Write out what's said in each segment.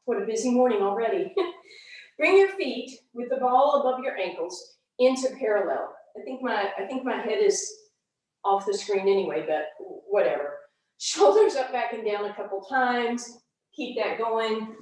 What a busy morning already. Bring your feet with the ball above your ankles into parallel. I think my head is off the screen anyway, but whatever. Shoulders up, back, and down a couple times. Keep that going.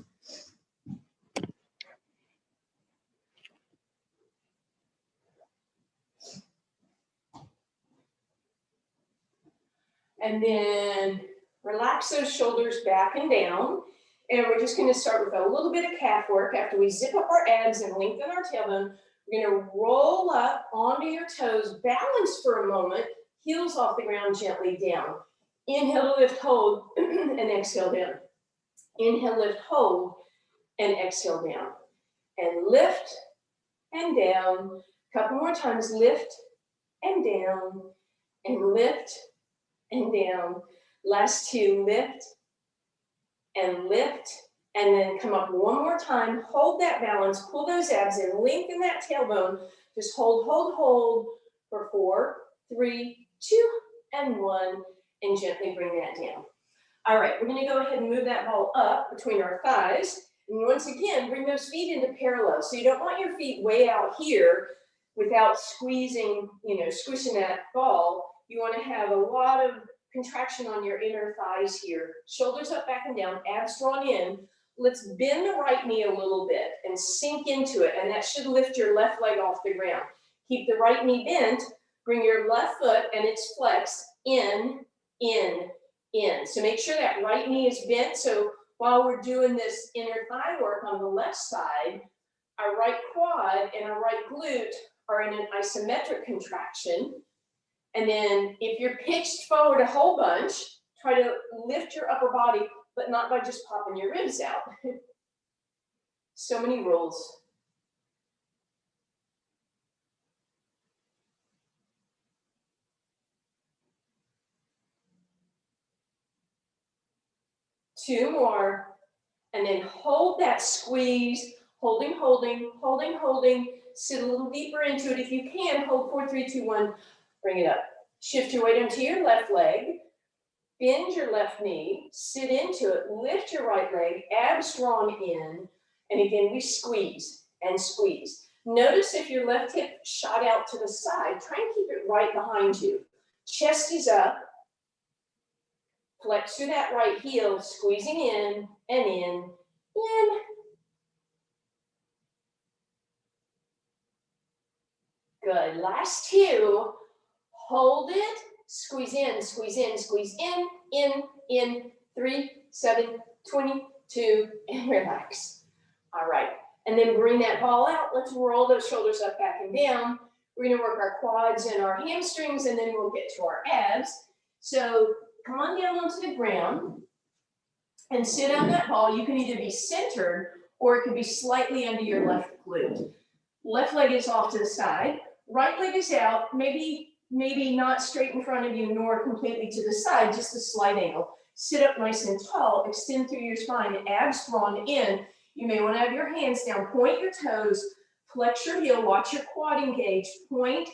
And then relax those shoulders back and down. And we're just going to start with a little bit of calf work. After we zip up our abs and lengthen our tailbone, we're going to roll up onto your toes, balance for a moment, heels off the ground, gently down. Inhale, lift, hold, and exhale down. Inhale, lift, hold, and exhale down. And lift and down. A couple more times, lift and down, and lift and down. Last two, lift, and then come up one more time. Hold that balance, pull those abs in, lengthen that tailbone. Just hold, hold, hold for 4, 3, 2, and 1, and gently bring that down. All right, we're gonna go ahead and move that ball up between our thighs. And once again, bring those feet into parallel. So you don't want your feet way out here without squeezing, squishing that ball. You wanna have a lot of contraction on your inner thighs here. Shoulders up, back, and down, abs drawn in. Let's bend the right knee a little bit and sink into it, and that should lift your left leg off the ground. Keep the right knee bent, bring your left foot and it's flexed in, in, in. So make sure that right knee is bent. So while we're doing this inner thigh work on the left side, our right quad and our right glute are in an isometric contraction. And then if you're pitched forward a whole bunch, try to lift your upper body, but not by just popping your ribs out. So many rules. Two more, and then hold that squeeze, holding, holding, holding, holding. Sit a little deeper into it. If you can, hold 4, 3, 2, 1. Bring it up. Shift your weight onto your left leg. Bend your left knee. Sit into it. Lift your right leg. Abs drawn in. And again, we squeeze and squeeze. Notice if your left hip shot out to the side, try and keep it right behind you. Chest is up. Flex through that right heel, squeezing in and in, in. Good. Last two. Hold it. Squeeze in, squeeze in, squeeze in, in. 3, 7, 22, and relax. All right. And then bring that ball out. Let's roll those shoulders up, back, and down. We're going to work our quads and our hamstrings, and then we'll get to our abs. So come on down onto the ground and sit on that ball. You can either be centered or it could be slightly under your left glute. Left leg is off to the side. Right leg is out, maybe not straight in front of you nor completely to the side, just a slight angle. Sit up nice and tall, extend through your spine, abs drawn in. You may want to have your hands down, point your toes, flex your heel, watch your quad engage, point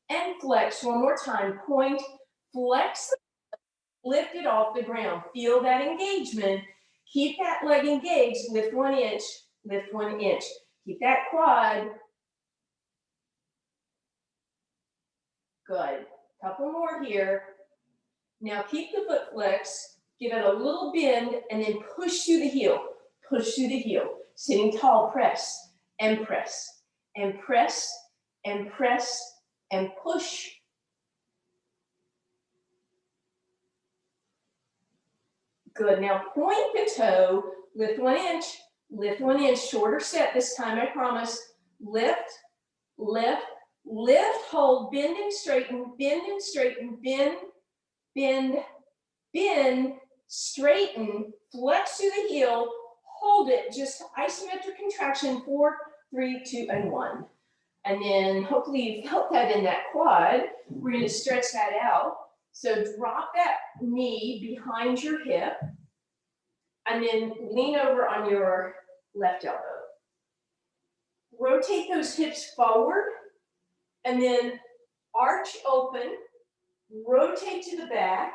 and flex. One more time, point, flex, lift it off the ground. Feel that engagement. Keep that leg engaged, lift 1 inch, lift 1 inch. Keep that quad. Good. Couple more here. Now keep the foot flex, give it a little bend, and then push through the heel. Push through the heel. Sitting tall, press, and press, and press, and press, and push. Good. Now point the toe, lift 1 inch, shorter set this time, I promise. Lift, lift, lift, hold, bend and straighten, bend, bend, bend, straighten, flex through the heel, hold it, just isometric contraction, 4, 3, 2, and 1. And then hopefully you felt that in that quad. We're going to stretch that out. So drop that knee behind your hip and then lean over on your left elbow. Rotate those hips forward and then arch open, rotate to the back.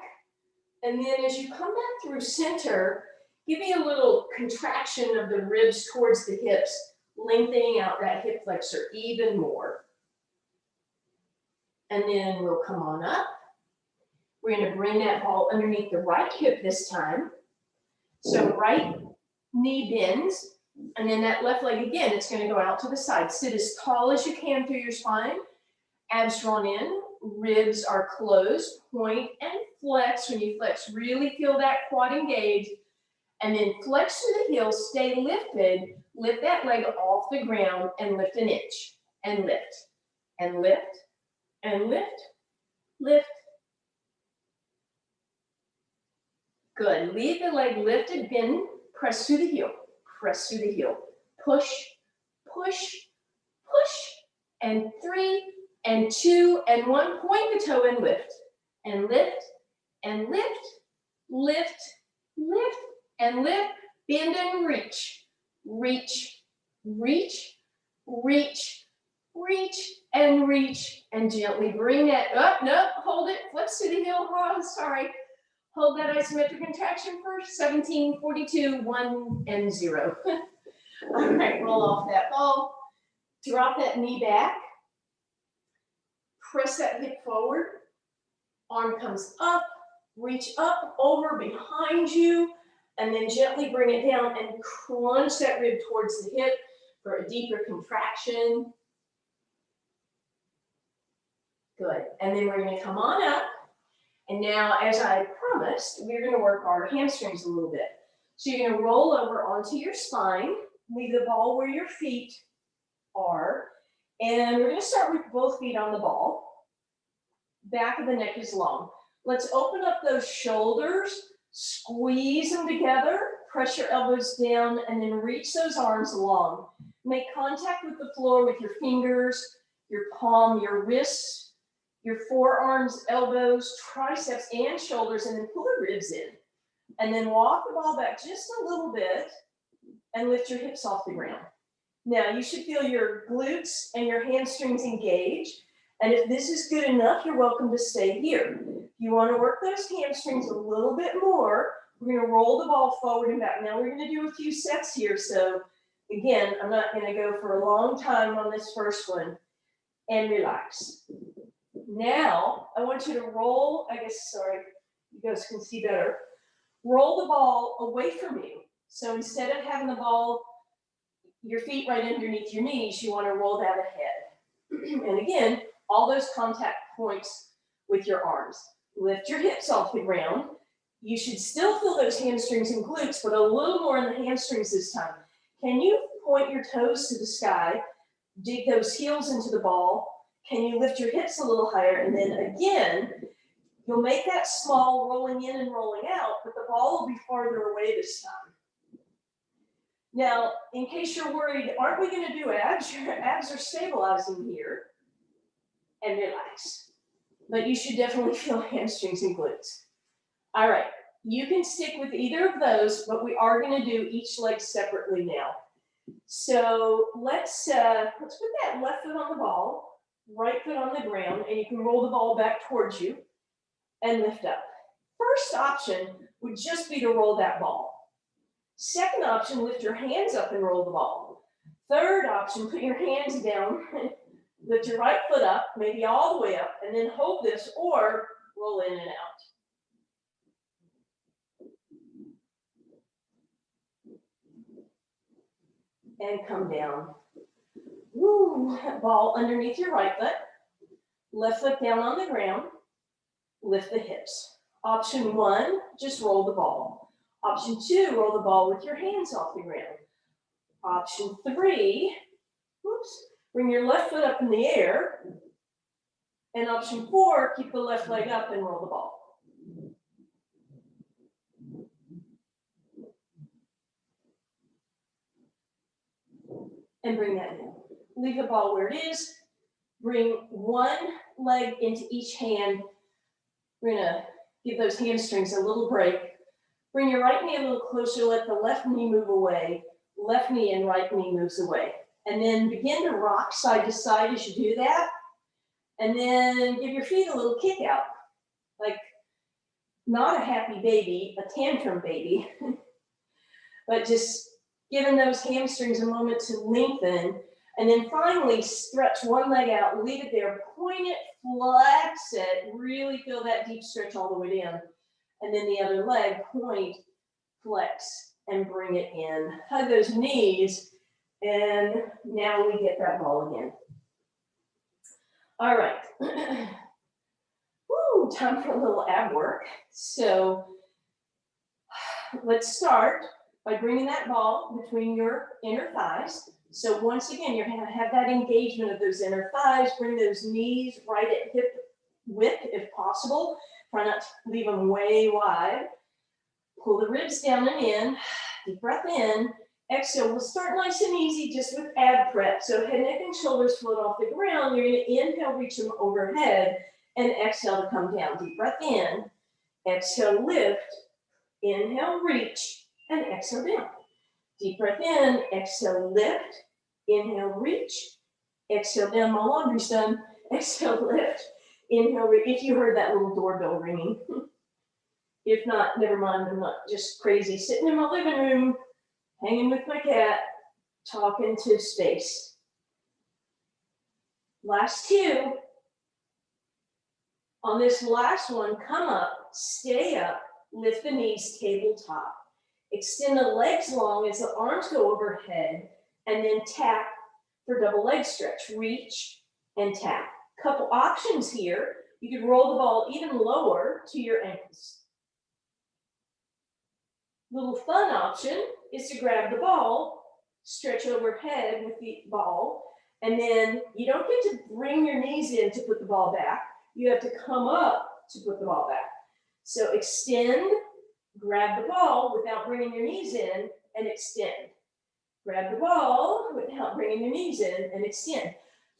And then as you come back through center, Give me a little contraction of the ribs towards the hips, lengthening out that hip flexor even more. And then we'll come on up. We're going to bring that ball underneath the right hip this time. So right knee bends, and then that left leg again, it's going to go out to the side. Sit as tall as you can through your spine. Abs drawn in, ribs are closed, point and flex. When you flex, really feel that quad engage. And then flex to the heels, stay lifted, lift that leg off the ground and lift an inch. And lift, and lift, and lift, lift. Good, leave the leg lifted, bend, press through the heel, press through the heel. Push, push, push, and 3, and 2, and 1, point the toe and lift, and lift, and lift, lift, lift, and lift, bend and reach, reach, reach, reach, reach, and gently bring that up, no, hold it, flex to the heel, oh, sorry. Hold that isometric contraction for 17, 42, 1, and 0. All right, roll off that ball. Drop that knee back. Press that hip forward. Arm comes up. Reach up, over, behind you. And then gently bring it down and crunch that rib towards the hip for a deeper contraction. Good. And then we're going to come on up. And now, as I promised, we're going to work our hamstrings a little bit. So you're going to roll over onto your spine, leave the ball where your feet are, and we're going to start with both feet on the ball. Back of the neck is long. Let's open up those shoulders, squeeze them together, press your elbows down, and then reach those arms long. Make contact with the floor with your fingers, your palm, your wrists, your forearms, elbows, triceps, and shoulders, and then pull the ribs in. And then walk the ball back just a little bit and lift your hips off the ground. Now, you should feel your glutes and your hamstrings engage. And if this is good enough, you're welcome to stay here. If you want to work those hamstrings a little bit more, we're going to roll the ball forward and back. Now, we're going to do a few sets here. So, again, I'm not going to go for a long time on this first one. And relax. Now, I want you to roll, sorry, you guys can see better. Roll the ball away from you. So instead of having the ball, your feet right underneath your knees, you want to roll that ahead. And again, all those contact points with your arms. Lift your hips off the ground. You should still feel those hamstrings and glutes, but a little more in the hamstrings this time. Can you point your toes to the sky, dig those heels into the ball? Can you lift your hips a little higher? And then again, you'll make that small rolling in and rolling out, but the ball will be farther away this time. Now, in case you're worried, aren't we going to do abs? Your abs are stabilizing here. And relax. But you should definitely feel hamstrings and glutes. All right, you can stick with either of those, but we are going to do each leg separately now. So let's put that left foot on the ball. Right foot on the ground, and you can roll the ball back towards you and lift up. First option would just be to roll that ball. Second option, lift your hands up and roll the ball. Third option, put your hands down, lift your right foot up, maybe all the way up, and then hold this or roll in and out. And come down. Woo, ball underneath your right foot, left foot down on the ground, lift the hips. Option 1, just roll the ball. Option 2, roll the ball with your hands off the ground. Option 3, bring your left foot up in the air. And option 4, keep the left leg up and roll the ball. And bring that in. Leave the ball where it is. Bring one leg into each hand. We're going to give those hamstrings a little break. Bring your right knee a little closer. Let the left knee move away. Left knee and right knee moves away. And then begin to rock side to side as you do that. And then give your feet a little kick out. Like not a happy baby, a tantrum baby. but just giving those hamstrings a moment to lengthen. And then finally, stretch one leg out, leave it there, point it, flex it, really feel that deep stretch all the way down. And then the other leg, point, flex, and bring it in. Hug those knees, and now we get that ball again. All right. Woo, time for a little ab work. So let's start by bringing that ball between your inner thighs. So once again, you're going to have that engagement of those inner thighs. Bring those knees right at hip width if possible. Try not to leave them way wide. Pull the ribs down and in. Deep breath in. Exhale. We'll start nice and easy just with ab prep. So head, neck, and shoulders float off the ground. You're going to inhale, reach them overhead, and exhale to come down. Deep breath in. Exhale, lift. Inhale, reach, and exhale down. Deep breath in, exhale, lift, inhale, reach, exhale down, my laundry's done, exhale, lift, inhale, reach. If you heard that little doorbell ringing. If not, never mind, I'm not just crazy. Sitting in my living room, hanging with my cat, talking to space. Last two. On this last one, come up, stay up, lift the knees, tabletop. Extend the legs long as the arms go overhead, and then tap for double leg stretch. Reach and tap. Couple options here. You could roll the ball even lower to your ankles. Little fun option is to grab the ball, stretch overhead with the ball, and then you don't get to bring your knees in to put the ball back. You have to come up to put the ball back. So extend, grab the ball without bringing your knees in, and extend. Grab the ball without bringing your knees in, and extend.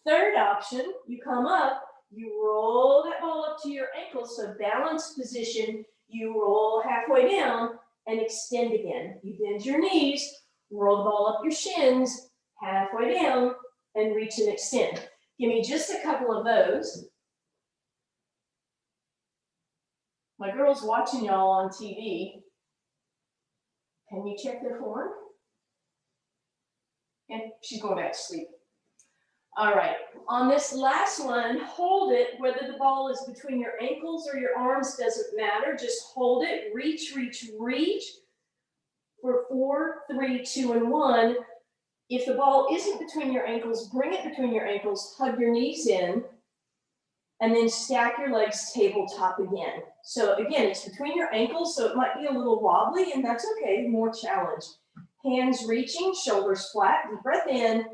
Third option, you come up, you roll that ball up to your ankles, so balanced position, you roll halfway down and extend again. You bend your knees, roll the ball up your shins, halfway down, and reach and extend. Give me just a couple of those. My girl's watching y'all on TV. Can you check their phone? And she's going back to sleep. All right, on this last one, hold it. Whether the ball is between your ankles or your arms, doesn't matter. Just hold it, reach, reach, reach for 4, 3, 2, and 1. If the ball isn't between your ankles, bring it between your ankles, hug your knees in, and then stack your legs tabletop again. So again, it's between your ankles, so it might be a little wobbly, and that's okay, more challenge. Hands reaching, shoulders flat, deep breath in.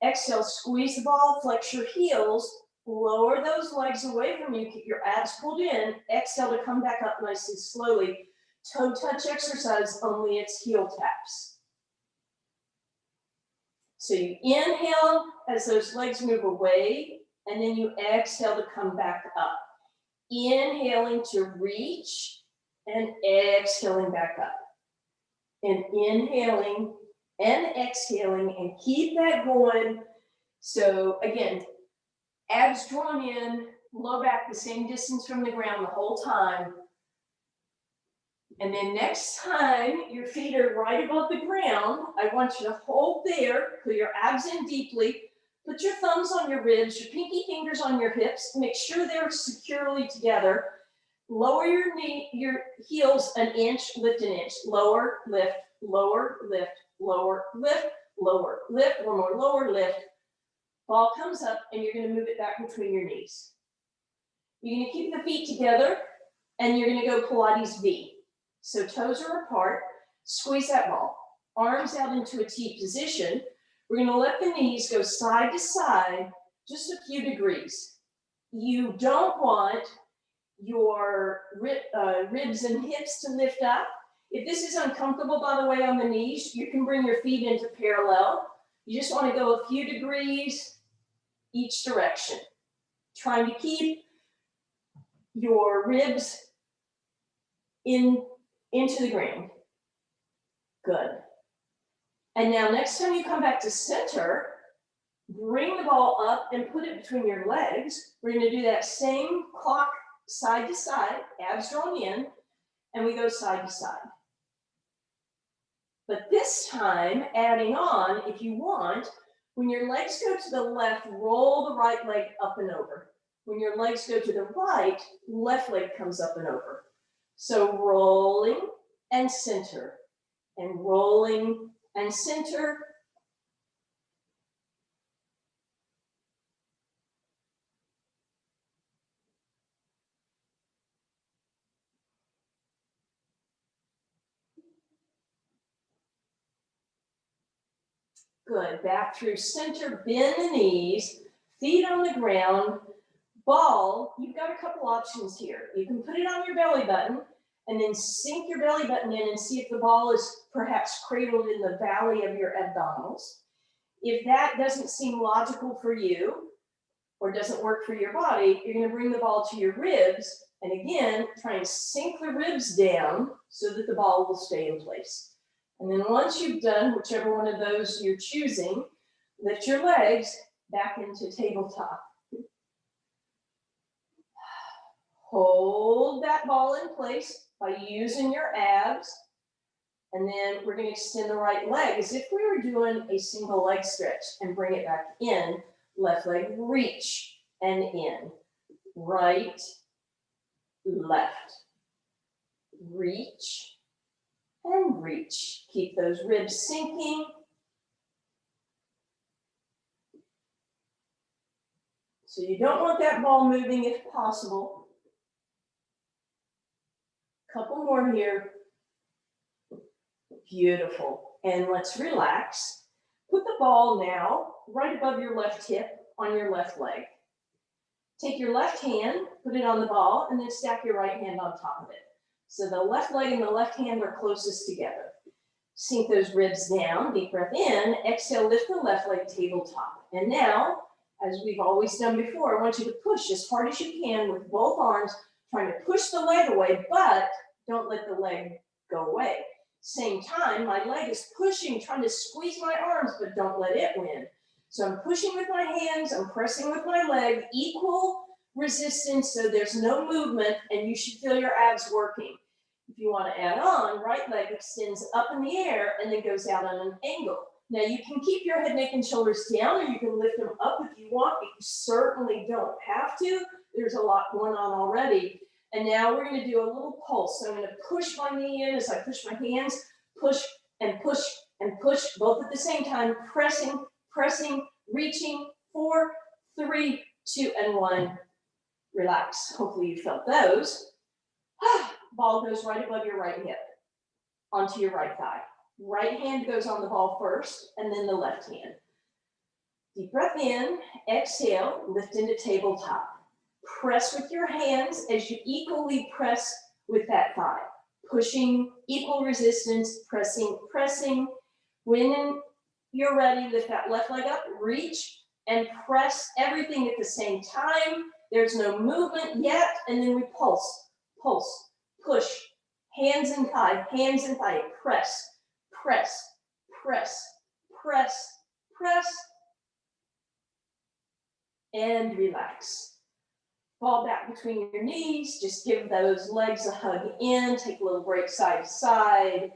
Exhale, squeeze the ball, flex your heels, lower those legs away from you, keep your abs pulled in. Exhale to come back up nice and slowly. Toe touch exercise, only it's heel taps. So you inhale as those legs move away, and then you exhale to come back up. Inhaling to reach, and exhaling back up. And inhaling and exhaling, and keep that going. So again, abs drawn in, low back the same distance from the ground the whole time. And then next time your feet are right above the ground, I want you to hold there, put your abs in deeply, put your thumbs on your ribs, your pinky fingers on your hips, make sure they're securely together. Lower your knee, your heels an inch, lift an inch, lower, lift, lower, lift, lower, lift, lower, lift, one more lower, lift. Ball comes up and you're gonna move it back between your knees. You're gonna keep the feet together and you're gonna go Pilates V. So toes are apart, squeeze that ball. Arms out into a T position. We're gonna let the knees go side to side, just a few degrees. You don't want your ribs and hips to lift up. If this is uncomfortable, by the way, on the knees, you can bring your feet into parallel. You just want to go a few degrees each direction. Trying to keep your ribs into the ground. Good. And now next time you come back to center, bring the ball up and put it between your legs. We're going to do that same clock side to side, abs drawn in, and we go side to side. But this time, adding on, if you want, when your legs go to the left, roll the right leg up and over. When your legs go to the right, left leg comes up and over. So rolling and center, and rolling and center. Good, back through center, bend the knees, feet on the ground, ball. You've got a couple options here. You can put it on your belly button and then sink your belly button in and see if the ball is perhaps cradled in the valley of your abdominals. If that doesn't seem logical for you or doesn't work for your body, you're going to bring the ball to your ribs and again, try and sink the ribs down so that the ball will stay in place. And then once you've done whichever one of those you're choosing, lift your legs back into tabletop. Hold that ball in place by using your abs. And then we're going to extend the right leg as if we were doing a single leg stretch and bring it back in. Left leg, reach and in. Right, left. Reach and reach. Keep those ribs sinking. So you don't want that ball moving if possible. Couple more here. Beautiful. And let's relax. Put the ball now right above your left hip on your left leg. Take your left hand, put it on the ball, and then stack your right hand on top of it. So the left leg and the left hand are closest together. Sink those ribs down, deep breath in, exhale, lift the left leg tabletop. And now, as we've always done before, I want you to push as hard as you can with both arms, trying to push the leg away, but don't let the leg go away. Same time, my leg is pushing, trying to squeeze my arms, but don't let it win. So I'm pushing with my hands, I'm pressing with my leg, equal resistance, so there's no movement, and you should feel your abs working. If you want to add on, right leg extends up in the air and then goes out on an angle. Now you can keep your head, neck, and shoulders down, or you can lift them up if you want, but you certainly don't have to. There's a lot going on already. And now we're going to do a little pulse. So I'm going to push my knee in as I push my hands, push and push and push, both at the same time, pressing, pressing, reaching, 4, 3, 2, and 1. Relax. Hopefully you felt those. Ball goes right above your right hip, onto your right thigh. Right hand goes on the ball first, and then the left hand. Deep breath in, exhale, lift into tabletop. Press with your hands as you equally press with that thigh. Pushing, equal resistance, pressing, pressing. When you're ready, lift that left leg up, reach, and press everything at the same time. There's no movement yet, and then we pulse, pulse, push, hands and thigh, press, press, press, press, press, and relax. Fall back between your knees, just give those legs a hug in, take a little break side to side,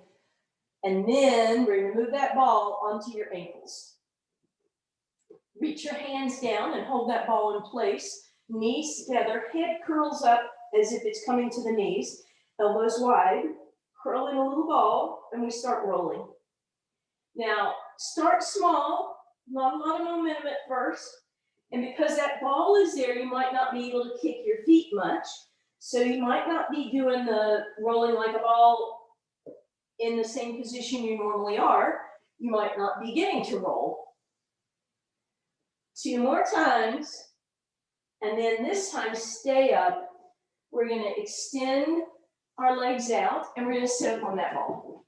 and then we're gonna move that ball onto your ankles. Reach your hands down and hold that ball in place, knees together, head curls up as if it's coming to the knees, elbows wide, curl in a little ball, and we start rolling. Now, start small, not a lot of momentum at first, and because that ball is there, you might not be able to kick your feet much, so you might not be doing the rolling like a ball in the same position you normally are. You might not be getting to roll. 2 more times, and then this time stay up. We're going to extend our legs out, and we're going to sit up on that ball.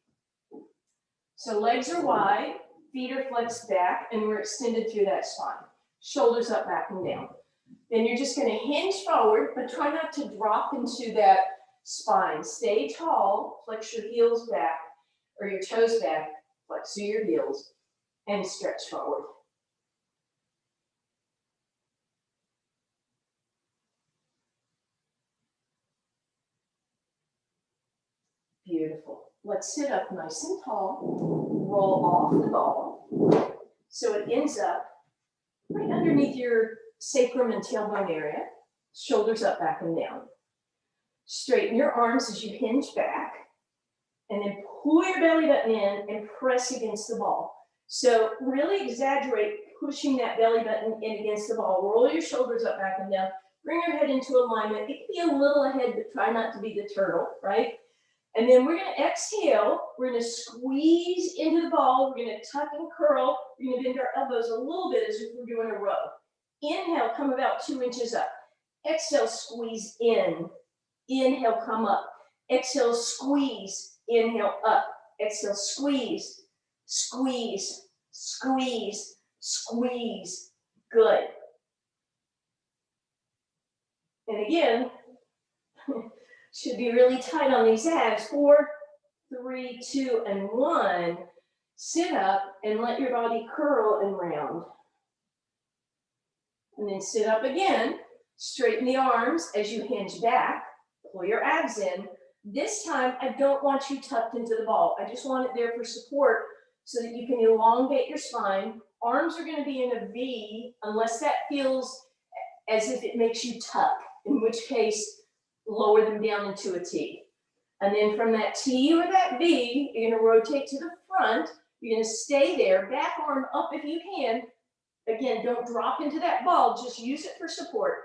So legs are wide, feet are flexed back, and we're extended through that spine. Shoulders up, back, and down. Then you're just going to hinge forward, but try not to drop into that spine. Stay tall, flex your heels back, or your toes back, flex through your heels, and stretch forward. Beautiful. Let's sit up nice and tall, roll off the ball, so it ends up right underneath your sacrum and tailbone area, shoulders up, back and down. Straighten your arms as you hinge back, and then pull your belly button in and press against the ball. So really exaggerate pushing that belly button in against the ball. Roll your shoulders up, back and down. Bring your head into alignment. It can be a little ahead, but try not to be the turtle, right? And then we're going to exhale. We're going to squeeze into the ball. We're going to tuck and curl. We're going to bend our elbows a little bit as if we're doing a row. Inhale, come about 2 inches up. Exhale, squeeze in. Inhale, come up. Exhale, squeeze. Inhale, up. Exhale, squeeze. Squeeze, squeeze, squeeze. Good. And again, should be really tight on these abs. 4, 3, 2, and 1. Sit up and let your body curl and round. And then sit up again. Straighten the arms as you hinge back. Pull your abs in. This time, I don't want you tucked into the ball. I just want it there for support so that you can elongate your spine. Arms are going to be in a V unless that feels as if it makes you tuck, in which case, lower them down into a T. And then from that T or that V, you're going to rotate to the front. You're going to stay there, back arm up if you can. Again, don't drop into that ball, just use it for support.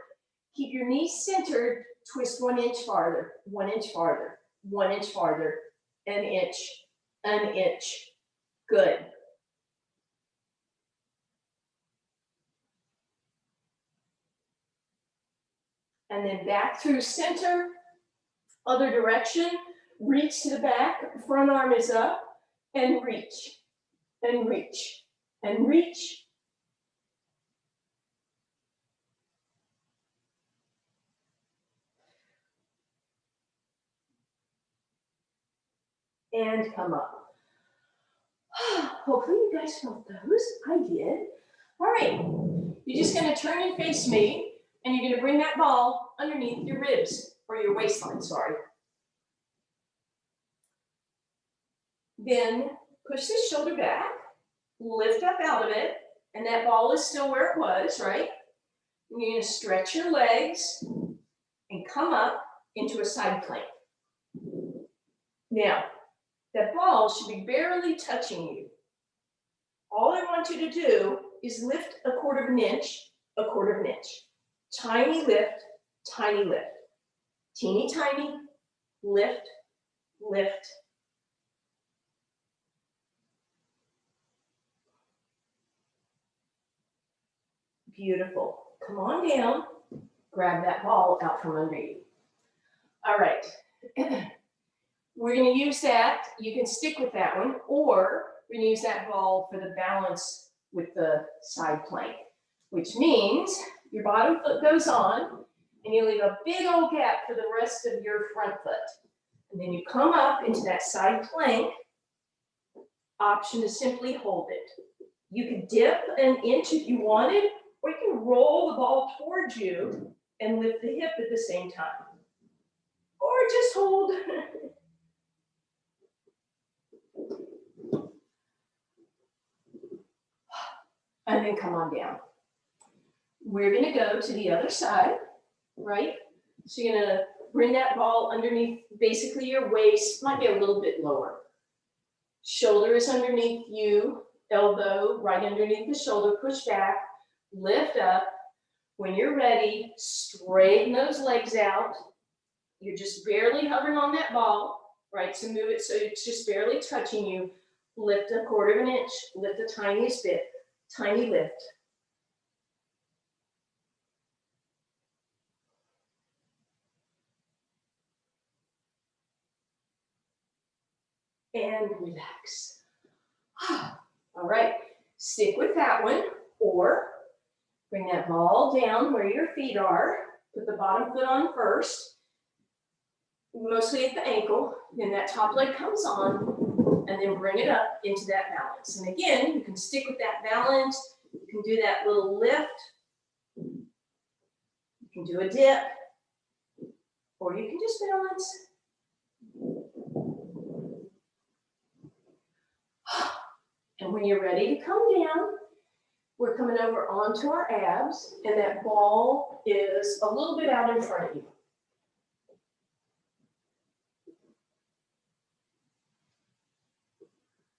Keep your knees centered, twist 1 inch farther, 1 inch farther, 1 inch farther, an inch, an inch. Good. And then back through center, other direction, reach to the back, front arm is up, and reach, and reach, and reach. And come up. Hopefully you guys felt those. I did. All right. You're just going to turn and face me, and you're going to bring that ball underneath your ribs, or your waistline, sorry. Then push this shoulder back, lift up out of it, and that ball is still where it was, right? And you're going to stretch your legs and come up into a side plank. Now, that ball should be barely touching you. All I want you to do is lift a 1/4 of an inch, a 1/4 of an inch. Tiny lift, tiny lift. Teeny tiny, lift, lift. Beautiful. Come on down. Grab that ball out from under you. All right. We're going to use that. You can stick with that one, or we're going to use that ball for the balance with the side plank, which means your bottom foot goes on, and you leave a big old gap for the rest of your front foot. And then you come up into that side plank. Option to simply hold it. You can dip an inch if you wanted, or you can roll the ball towards you and lift the hip at the same time. Or just hold. And then come on down. We're going to go to the other side, right? So you're going to bring that ball underneath basically your waist, might be a little bit lower. Shoulder is underneath you, elbow right underneath the shoulder, push back, lift up. When you're ready, straighten those legs out. You're just barely hovering on that ball, right? So move it so it's just barely touching you. Lift a 1/4 of an inch, lift the tiniest bit, tiny lift. And relax. All right, stick with that one, or bring that ball down where your feet are. Put the bottom foot on first, mostly at the ankle. Then that top leg comes on, and then bring it up into that balance. And again, you can stick with that balance. You can do that little lift. You can do a dip, or you can just balance. And when you're ready to come down, we're coming over onto our abs, and that ball is a little bit out in front of you.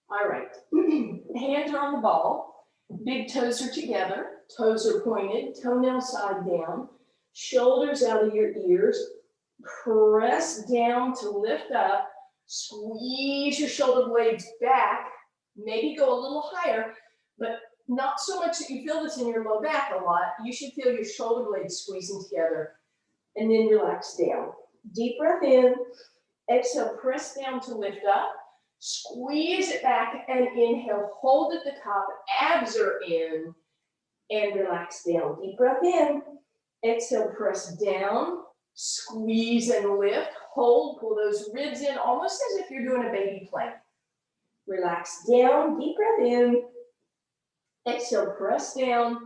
All right, hands are on the ball, big toes are together, toes are pointed, toenail side down, shoulders out of your ears, press down to lift up, squeeze your shoulder blades back, maybe go a little higher, but not so much that you feel this in your low back a lot. You should feel your shoulder blades squeezing together, and then relax down. Deep breath in, exhale, press down to lift up, squeeze it back, and inhale, hold at the top, abs are in, and relax down. Deep breath in, exhale, press down, squeeze and lift, hold, pull those ribs in almost as if you're doing a baby plank. Relax down, deep breath in, exhale, press down,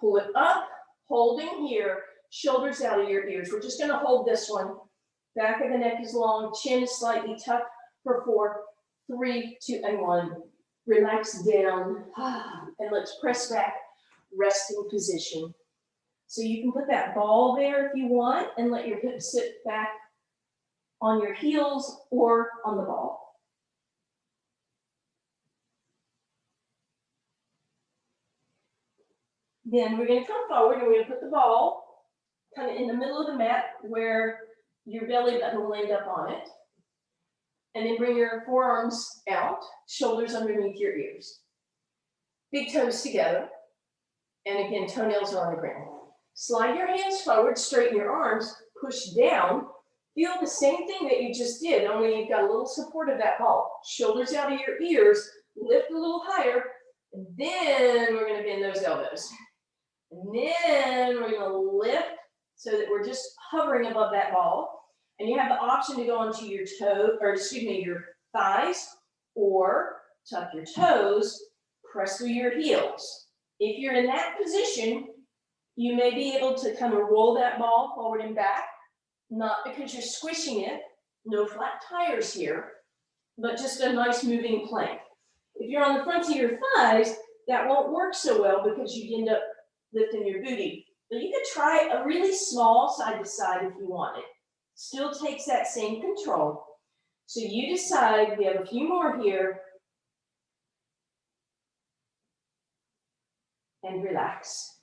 pull it up, holding here, shoulders out of your ears. We're just gonna hold this one. Back of the neck is long, chin is slightly tucked for 4, 3, 2, and 1. Relax down, and let's press back, resting position. So you can put that ball there if you want, and let your hips sit back on your heels or on the ball. Then we're gonna come forward and we're gonna put the ball kind of in the middle of the mat where your belly button will end up on it. And then bring your forearms out, shoulders underneath your ears. Big toes together. And again, toenails are on the ground. Slide your hands forward, straighten your arms, push down. Feel the same thing that you just did, only you've got a little support of that ball. Shoulders out of your ears, lift a little higher, and then we're gonna bend those elbows. And then we're gonna lift so that we're just hovering above that ball. And you have the option to go onto your your thighs, or tuck your toes, press through your heels. If you're in that position, you may be able to kind of roll that ball forward and back, not because you're squishing it, no flat tires here, but just a nice moving plank. If you're on the front of your thighs, that won't work so well because you end up lifting your booty. But you could try a really small side to side if you want it. Still takes that same control. So you decide, we have a few more here. And relax.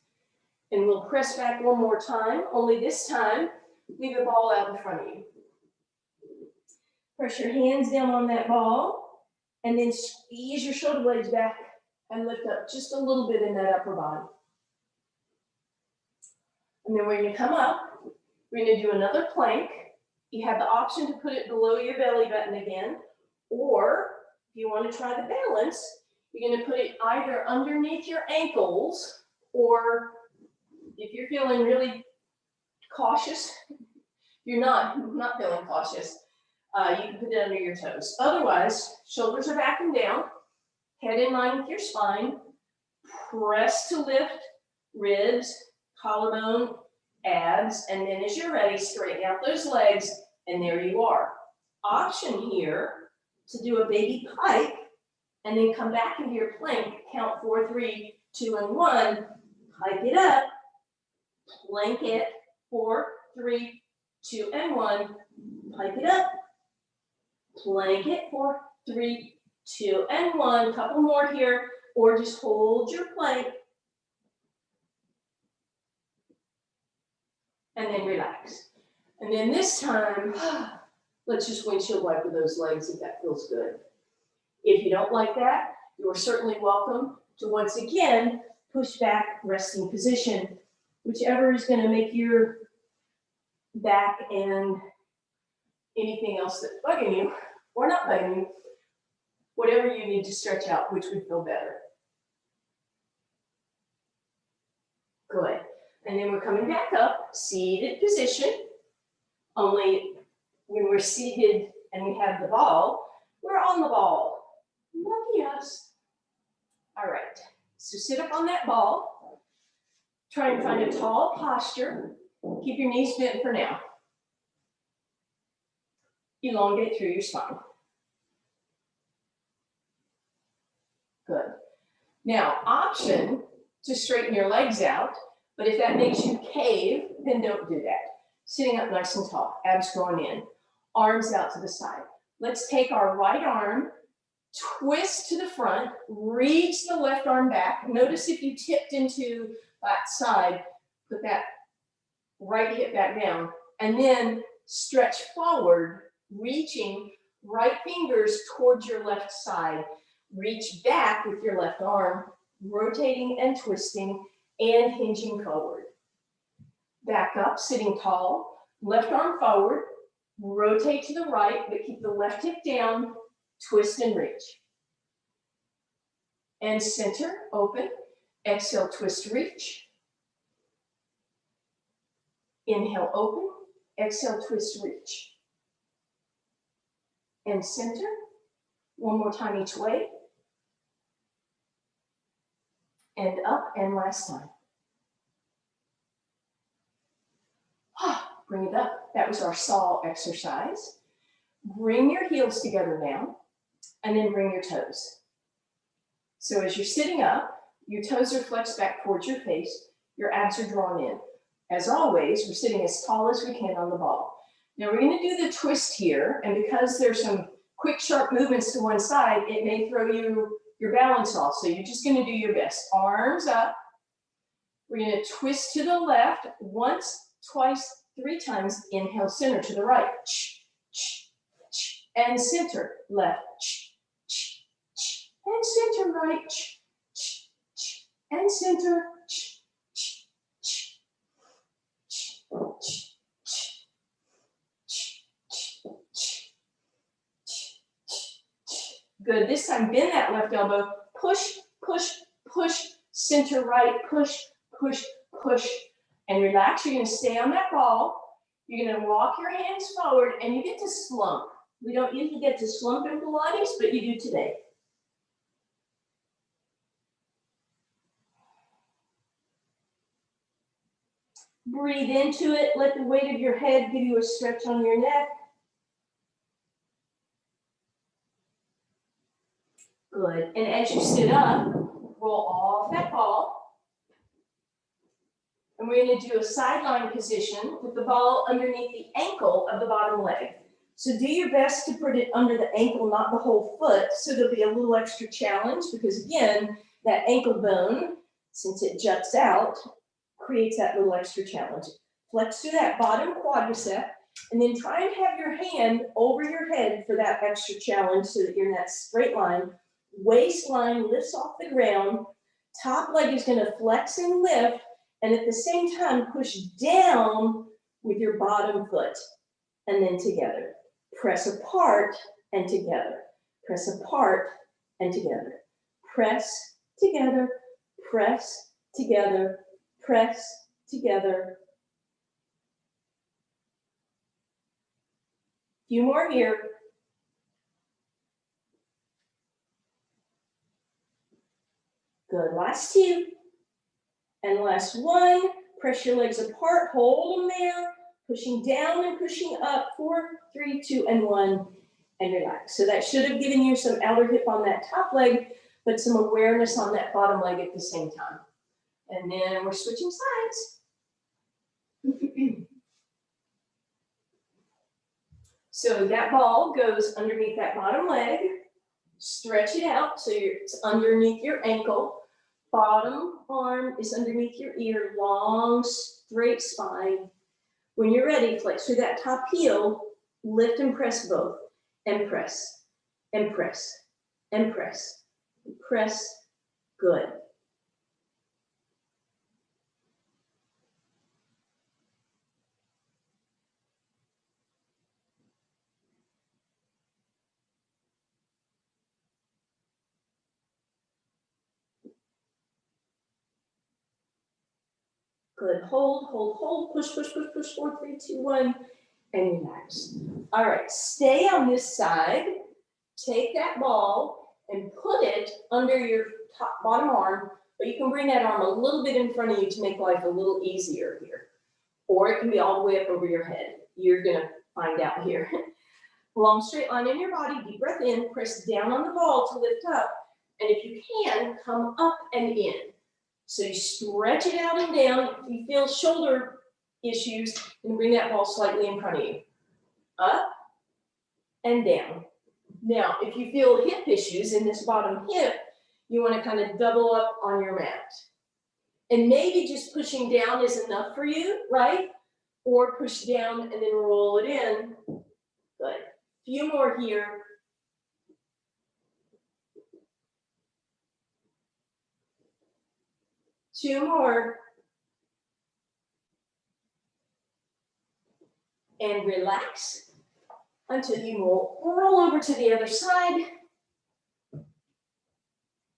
And we'll press back one more time, only this time, leave the ball out in front of you. Press your hands down on that ball, and then squeeze your shoulder blades back and lift up just a little bit in that upper body. And then we're gonna come up, we're gonna do another plank. You have the option to put it below your belly button again, or if you want to try the balance, you're going to put it either underneath your ankles, or if you're feeling really cautious, you're not feeling cautious, you can put it under your toes. Otherwise, shoulders are back and down, head in line with your spine, press to lift ribs, collarbone, abs, and then as you're ready, straighten out those legs, and there you are. Option here to do a baby pike, and then come back into your plank, count 4, 3, 2, and 1, pike it up, plank it, 4, 3, 2, and 1, pike it up, plank it, 4, 3, 2, and 1, couple more here, or just hold your plank, and then relax. And then this time, let's just windshield wiper those legs if that feels good. If you don't like that, you are certainly welcome to once again push back, resting position, whichever is going to make your back and anything else that's bugging you, or not bugging you, whatever you need to stretch out, which would feel better. Good. And then we're coming back up, seated position. Only when we're seated and we have the ball, we're on the ball. Lucky us. All right. So sit up on that ball. Try and find a tall posture. Keep your knees bent for now. Elongate through your spine. Now, option to straighten your legs out, but if that makes you cave, then don't do that. Sitting up nice and tall, abs drawn in, arms out to the side. Let's take our right arm, twist to the front, reach the left arm back. Notice if you tipped into that side, put that right hip back down, and then stretch forward, reaching right fingers towards your left side. Reach back with your left arm, rotating and twisting and hinging forward. Back up, sitting tall, left arm forward, rotate to the right, but keep the left hip down, twist and reach. And center, open, exhale, twist, reach. Inhale, open, exhale, twist, reach. And center, one more time each way. And up, and last time. Bring it up. That was our saw exercise. Bring your heels together now, and then bring your toes. So as you're sitting up, your toes are flexed back towards your face, your abs are drawn in. As always, we're sitting as tall as we can on the ball. Now we're going to do the twist here, and because there's some quick, sharp movements to one side, it may throw your balance off. So you're just going to do your best. Arms up. We're going to twist to the left once, twice, 3 times. Inhale, center to the right. And center, left. And center, right. And center. Good. This time, bend that left elbow. Push, push, push. Center right. Push, push, push. And relax. You're going to stay on that ball. You're going to walk your hands forward, and you get to slump. We don't usually get to slump in Pilates, but you do today. Breathe into it. Let the weight of your head give you a stretch on your neck. Good. And as you sit up, roll off that ball. And we're going to do a sideline position with the ball underneath the ankle of the bottom leg. So do your best to put it under the ankle, not the whole foot. So there'll be a little extra challenge because, again, that ankle bone, since it juts out, creates that little extra challenge. Flex through that bottom quadricep, and then try and have your hand over your head for that extra challenge so that you're in that straight line. Waistline lifts off the ground. Top leg is going to flex and lift, and at the same time, push down with your bottom foot, and then together. Press apart and together. Press apart and together. Press together, press together, press together. Few more here. Good, last 2. And last 1. Press your legs apart, hold them there, pushing down and pushing up. 4, 3, 2, and 1, and relax. So that should have given you some outer hip on that top leg, but some awareness on that bottom leg at the same time. And then we're switching sides. So that ball goes underneath that bottom leg. Stretch it out so it's underneath your ankle. Bottom arm is underneath your ear. Long, straight spine. When you're ready, flex through that top heel. Lift and press both. And press. And press. And press. And press. Good. Good. Hold, hold, hold. Push, push, push, push. 4, 3, 2, 1. And relax. All right. Stay on this side. Take that ball and put it under your bottom arm, but you can bring that arm a little bit in front of you to make life a little easier here. Or it can be all the way up over your head. You're going to find out here. Long straight line in your body. Deep breath in. Press down on the ball to lift up. And if you can, come up and in. So you stretch it out and down. If you feel shoulder issues, and bring that ball slightly in front of you. Up and down. Now, if you feel hip issues in this bottom hip, you want to kind of double up on your mat. And maybe just pushing down is enough for you, right? Or push down and then roll it in. Good. Few more here. Two more. And relax until you roll over to the other side.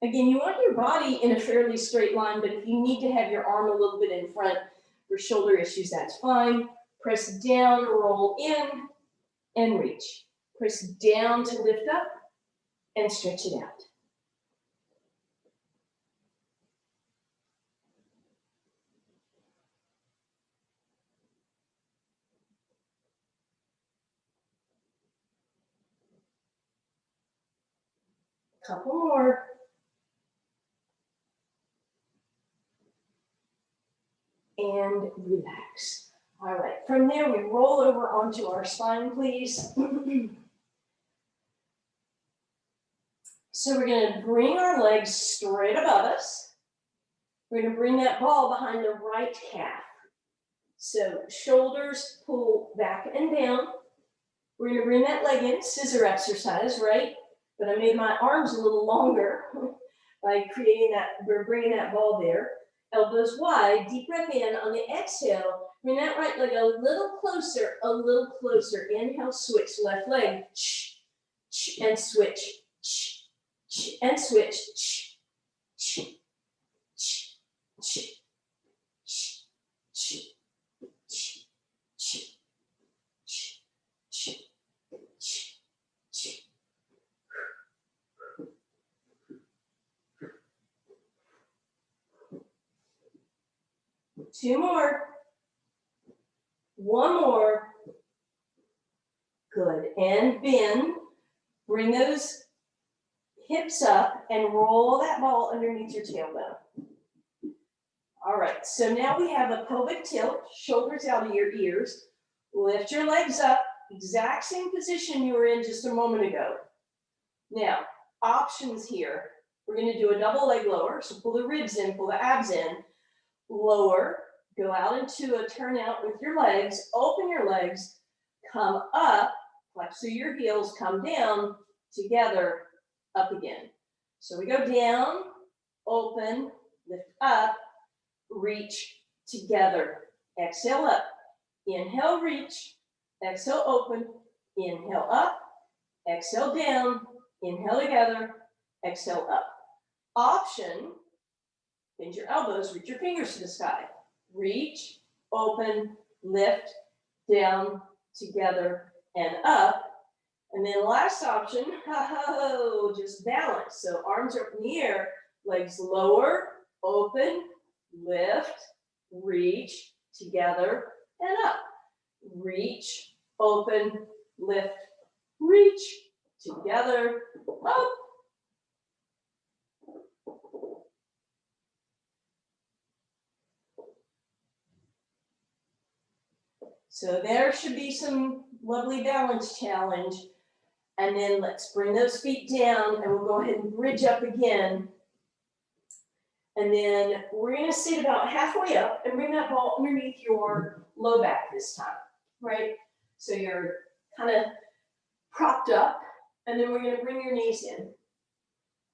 Again, you want your body in a fairly straight line, but if you need to have your arm a little bit in front for shoulder issues, that's fine. Press down, roll in, and reach. Press down to lift up and stretch it out. Couple more. And relax. All right, from there we roll over onto our spine, please. So we're gonna bring our legs straight above us. We're gonna bring that ball behind the right calf. So shoulders pull back and down. We're gonna bring that leg in, scissor exercise, right? But I made my arms a little longer by creating that, we're bringing that ball there. Elbows wide, deep breath in. On the exhale, bring that right leg a little closer, a little closer. Inhale, switch, left leg, and switch, and switch, two more. One more. Good. And bend. Bring those hips up and roll that ball underneath your tailbone. All right. So now we have a pelvic tilt, shoulders out of your ears. Lift your legs up. Exact same position you were in just a moment ago. Now, options here. We're going to do a double leg lower. So pull the ribs in, pull the abs in. Lower. Go out into a turnout with your legs, open your legs, come up, flex through your heels, come down, together, up again. So we go down, open, lift up, reach, together. Exhale up, inhale, reach, exhale, open, inhale up, exhale down, inhale together, exhale up. Option, bend your elbows, reach your fingers to the sky. Reach, open, lift, down, together, and up. And then last option, just balance. So arms are up in the air, legs lower, open, lift, reach, together, and up. Reach, open, lift, reach, together, up. So there should be some lovely balance challenge. And then let's bring those feet down and we'll go ahead and bridge up again. And then we're gonna sit about halfway up and bring that ball underneath your low back this time, right? So you're kind of propped up and then we're gonna bring your knees in.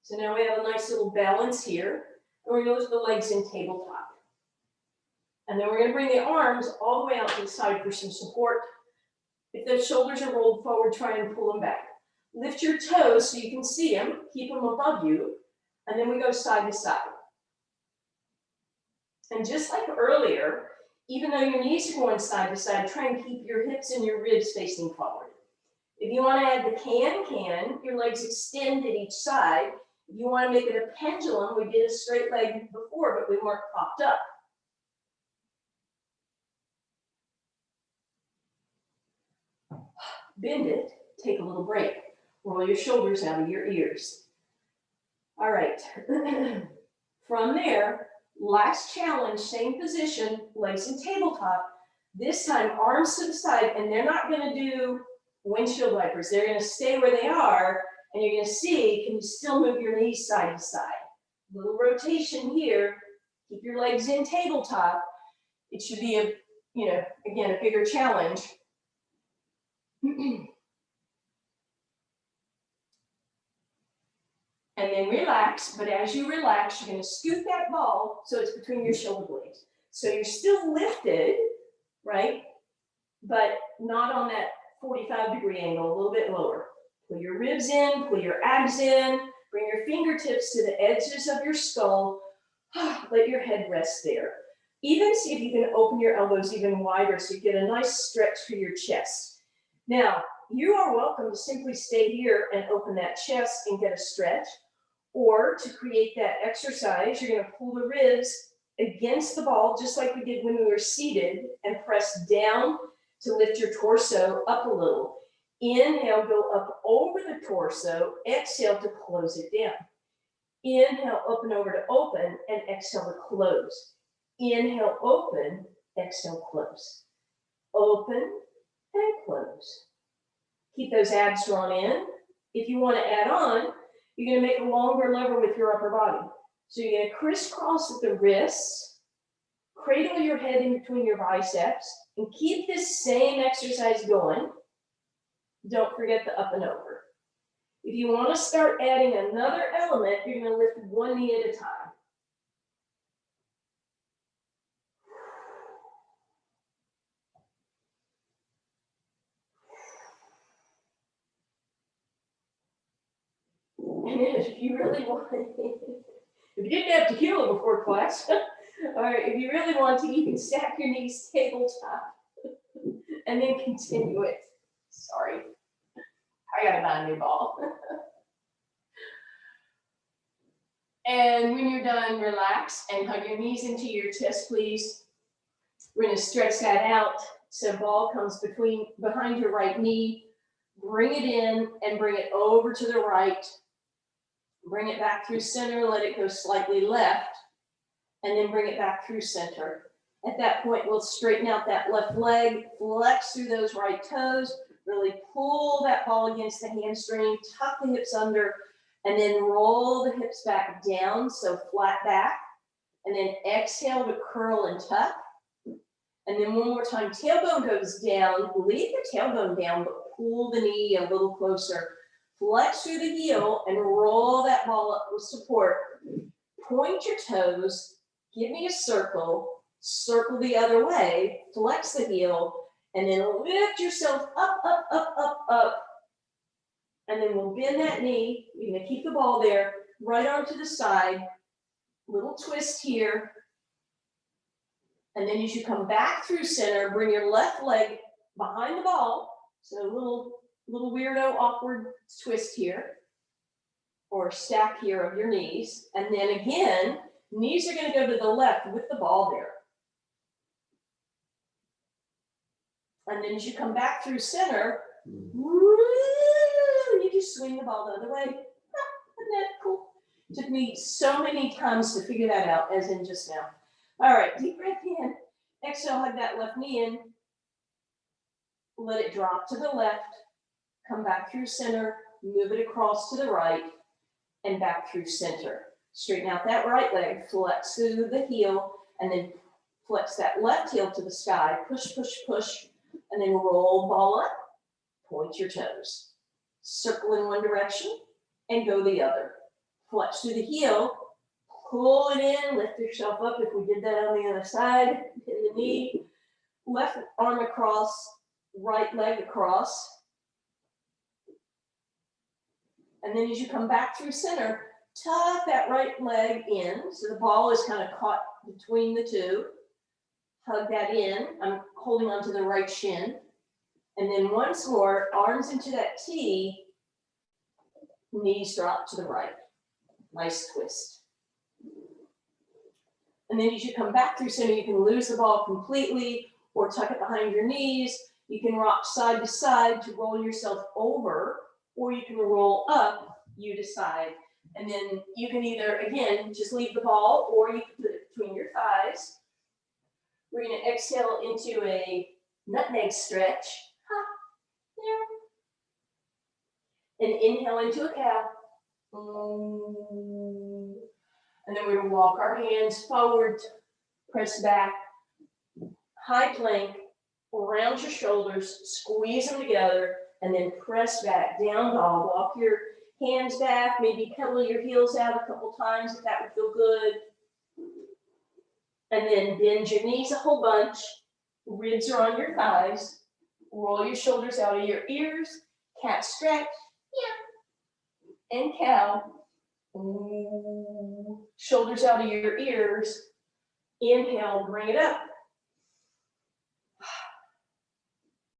So now we have a nice little balance here. And we're gonna lift the legs in tabletop. And then we're going to bring the arms all the way out to the side for some support. If the shoulders are rolled forward, try and pull them back. Lift your toes so you can see them, keep them above you, and then we go side to side. And just like earlier, even though your knees are going side to side, try and keep your hips and your ribs facing forward. If you want to add the can, your legs extend at each side. If you want to make it a pendulum, we did a straight leg before, but we weren't propped up. Bend it, take a little break. Roll your shoulders out of your ears. All right. From there, last challenge, same position, legs in tabletop. This time, arms to the side, and they're not gonna do windshield wipers. They're gonna stay where they are, and you're gonna see, can you still move your knees side to side? Little rotation here, keep your legs in tabletop. It should be a, again, a bigger challenge. And then relax, but as you relax, you're gonna scoot that ball so it's between your shoulder blades. So you're still lifted, right? But not on that 45-degree angle, a little bit lower. Pull your ribs in, pull your abs in, bring your fingertips to the edges of your skull. Let your head rest there. Even see if you can open your elbows even wider so you get a nice stretch for your chest. Now, you are welcome to simply stay here and open that chest and get a stretch. Or to create that exercise, you're gonna pull the ribs against the ball, just like we did when we were seated, and press down to lift your torso up a little. Inhale, go up over the torso. Exhale to close it down. Inhale, open over to open, and exhale to close. Inhale, open, exhale, close. Open and close. Keep those abs drawn in. If you want to add on, you're going to make a longer lever with your upper body. So you're going to crisscross at the wrists, cradle your head in between your biceps, and keep this same exercise going. Don't forget the up and over. If you want to start adding another element, you're going to lift one knee at a time. And if you really want, if you didn't have tequila before class, all right, if you really want to, you can stack your knees tabletop and then continue it. Sorry, I gotta buy a new ball. And when you're done, relax and hug your knees into your chest, please. We're gonna stretch that out so ball comes behind your right knee. Bring it in and bring it over to the right. Bring it back through center, let it go slightly left, and then bring it back through center. At that point, we'll straighten out that left leg, flex through those right toes, really pull that ball against the hamstring, tuck the hips under, and then roll the hips back down, so flat back, and then exhale to curl and tuck. And then one more time, tailbone goes down, leave the tailbone down, but pull the knee a little closer. Flex through the heel and roll that ball up with support. Point your toes, give me a circle, circle the other way, flex the heel, and then lift yourself up, up, up, up, up. And then we'll bend that knee. You're gonna keep the ball there, right arm to the side, little twist here. And then as you come back through center, bring your left leg behind the ball. So a little weirdo, awkward twist here, or stack here of your knees. And then again, knees are gonna go to the left with the ball there. And then as you come back through center, you just swing the ball the other way. Isn't that cool? It took me so many times to figure that out, as in just now. All right, deep breath in. Exhale, hug that left knee in. Let it drop to the left. Come back through center, move it across to the right, and back through center. Straighten out that right leg, flex through the heel, and then flex that left heel to the sky. Push, push, push, and then roll ball up. Point your toes. Circle in one direction and go the other. Flex through the heel, pull it in, lift yourself up if we did that on the other side, in the knee. Left arm across, right leg across. And then as you come back through center, tuck that right leg in so the ball is kind of caught between the two. Hug that in. I'm holding onto the right shin. And then once more, arms into that T, knees drop to the right. Nice twist. And then as you come back through center, you can lose the ball completely or tuck it behind your knees. You can rock side to side to roll yourself over, or you can roll up, you decide. And then you can either, again, just leave the ball or you can put it between your thighs. We're going to exhale into a nutmeg stretch. And inhale into a cow. And then we're going to walk our hands forward, press back, high plank, around your shoulders, squeeze them together, and then press back, down dog. Walk your hands back, maybe pedal your heels out a couple times if that would feel good. And then bend your knees a whole bunch, ribs are on your thighs, roll your shoulders out of your ears, cat stretch, and cow. Shoulders out of your ears. Inhale, bring it up.